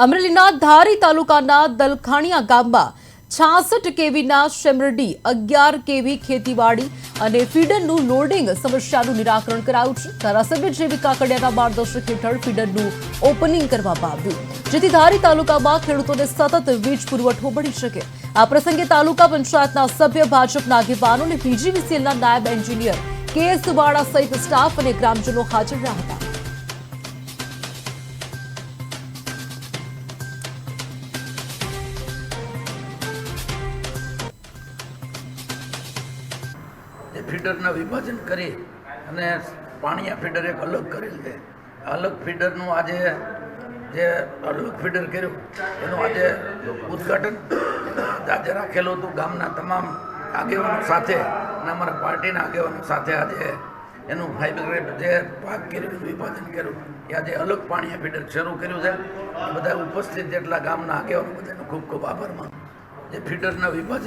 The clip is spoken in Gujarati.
અમરેલીના ધારી તાલુકાના દલખાણીયા ગામમાં 66 કેવીના શેમરડી 11 કેવી ખેતીવાડી અને ફીડરનું લોડિંગ સમસ્યાનું નિરાકરણ કરાયું છે। ધારાસભ્ય જેવી કાકડિયાના માર્ગદર્શન હેઠળ ફીડરનું ઓપનિંગ કરવામાં આવ્યું, જેથી ધારી તાલુકામાં ખેડૂતોને સતત વીજ પુરવઠો મળી શકે। આ પ્રસંગે તાલુકા પંચાયતના સભ્ય, ભાજપના આગેવાનો અને પીજીવીસીએલના નાયબ એન્જિનિયર કે.એસ. વાળા સહિત સ્ટાફ અને ગ્રામજનો હાજર રહ્યા હતા। ફીડરના વિભાજન કરી અને પાણીયા ફીડર એક અલગ કરેલ છે। અલગ ફીડરનું આજે જે અલગ ફીડર કર્યું એનું આજે ઉદ્ઘાટન આજે રાખેલું હતું ગામના તમામ આગેવાનો સાથે અને અમારા પાર્ટીના આગેવાનો સાથે આજે એનું ફાઈબર જે ભાગ કર્યું વિભાજન કર્યું એ આજે અલગ પાણીયા ફીડર શરૂ કર્યું છે। બધા ઉપસ્થિત જેટલા ગામના આગેવાનો બધાનો ખૂબ ખૂબ આભાર માનું। જે ફીડરના વિભાજન